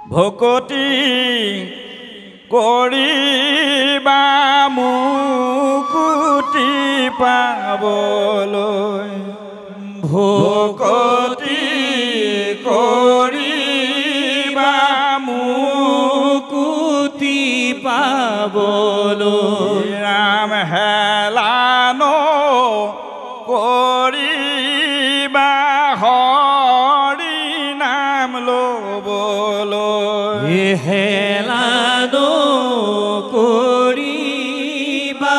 ভকতি কৰিবা মুকুতি পাবলৈ ভকতি কৰিবা মুকুতি পাবলৈ ৰাম হেলানো কৰিবা হৰি নাম ল'বলৈ হেলানো কৰিবা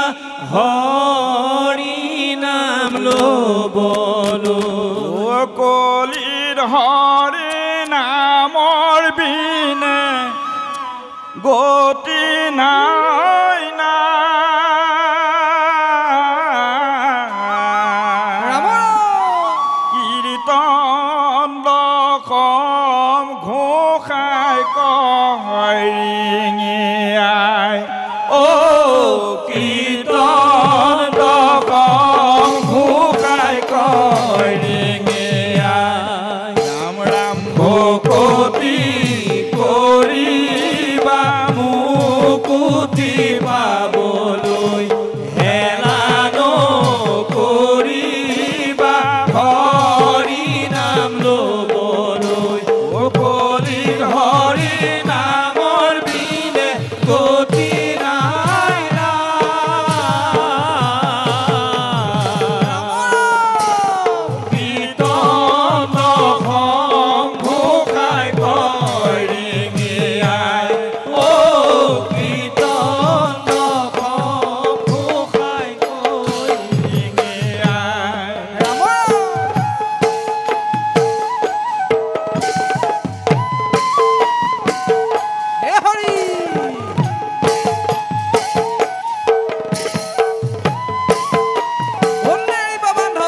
হৰি নাম ল'বলৈ কলিৰ হৰি নামৰ বিনে গতি নাই কীৰ্তন লখম ঘোষাই কঙিয়াই অ কীৰ্তন লখম ঘোষাই কঙিয়াই ৰাম ৰাম ভকতি কৰিবা মুকুতি পাবলৈ হেলানো কৰিবা হৰি নাম ল'বলৈ কলিৰ হৰি নামৰ বিনে গতি নাই কীৰ্তন লখম ঘোষাই কঙিয়াই অ কীৰ্তন লখম ঘোষাই কঙিয়াই হে হৰি বন্দেৰি বান্ধ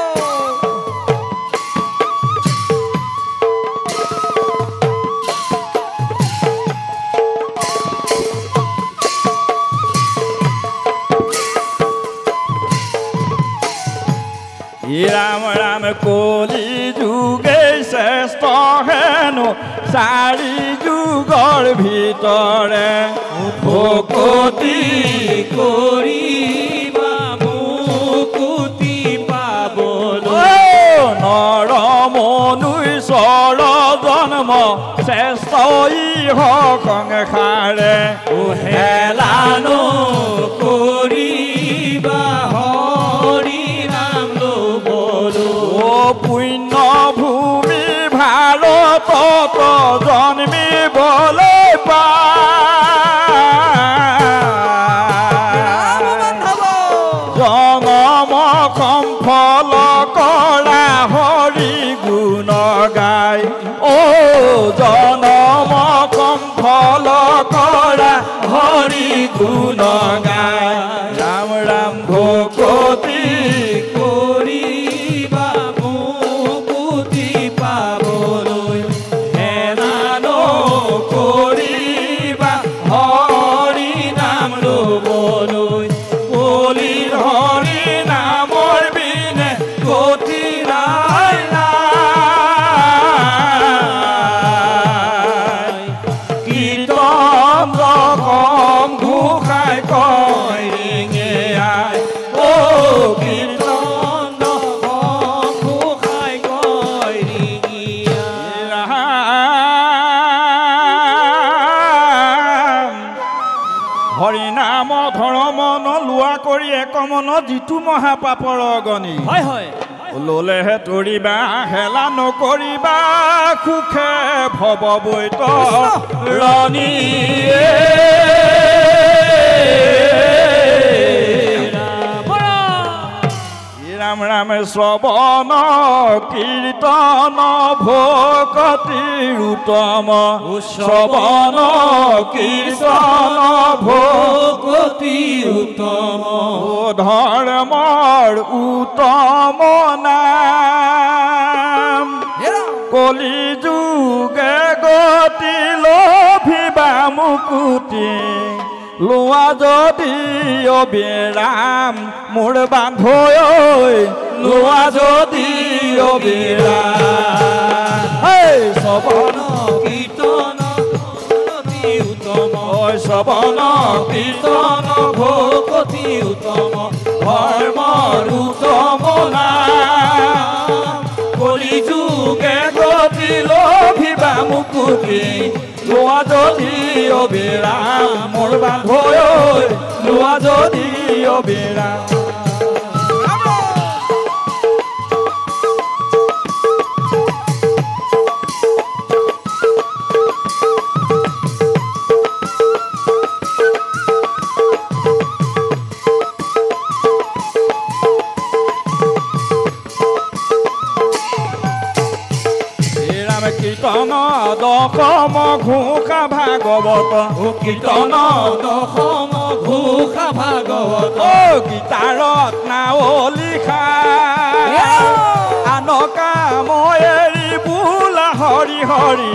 ৰাম ৰাম কলি যুগে শ্ৰেষ্ঠ হেনো চাৰি যুগৰ ভিতৰে ভকতি কৰিবা মুকুতি পাবলৈ নৰ মনুষ্যৰ জন্ম শ্ৰেষ্ঠ ইহ সংসাৰে হেলানো কৰিবা হৰি নাম ল'বলৈ অ পুণ্য ভূমি ভাৰতত জন্মিবলৈ জনম ফল কৰা হৰি গুণ গাই অ জনম ফল কৰা হৰি গুণ গাই ৰাম ৰাম ভকতি কৰিবা মুকুতি পাবলৈ হেলানো কৰিবা হৰি নাম ল'বলৈ কলিৰ হৰি নামৰ বিনে গতি নাই কীৰ্তন লখম ঘোষাই কঙিয়াই অ কীৰ্তন লখম ঘোষাই কঙিয়াই ৰাম হৰি নাম ধৰ্ম নোলোৱা কৰি এক মন যিটো মহাপাপৰ অগণি হয় হয় ল'লেহে তৰিবা হেলা নকৰিবা সুখে ভৱ বৈত ৰণী ৰাম ৰাম শ্ৰৱণ কীৰ্তন ভকতিৰ উত্তম শ্ৰৱণ কীৰ্তন ভকতি উত্তম ধৰ্মৰ উত্তম নাম কলি যুগে গতি লভিবা মুকুতি লোৱা যদি অবিৰাম মোৰ বান্ধৈ লোৱা যদি অবিৰাম শ্ৰৱণ কীৰ্তন শ্ৰৱণ কীৰ্তন ভকতি উত্তম ধৰ্মৰ উত্তম নাম কলি যুগে গতি লভিবা মুকুতি লোৱা যদি অবিৰাম মোৰ বান্ধৈ লোৱা যদি অবিৰাম কীৰ্তন দশম ঘোষা ভাগৱত কীৰ্তন দশম ঘোষা ভাগৱত গীতাৰত নাও লিখা আন কাম এৰি বোলা হৰি হৰি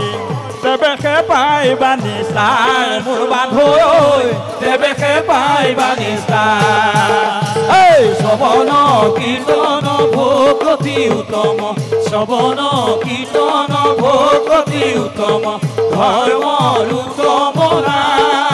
তেবেকে পাইবা নিষ্ঠাৰ মোৰ বান্ধৈ তেবেকে পাইবা নিষ্ঠাৰ শ্ৰৱণ কীৰ্তন ভকতি উত্তম শ্ৰৱণ কীৰ্তন ভকতি উত্তম ধৰ্মৰ উত্তম নাম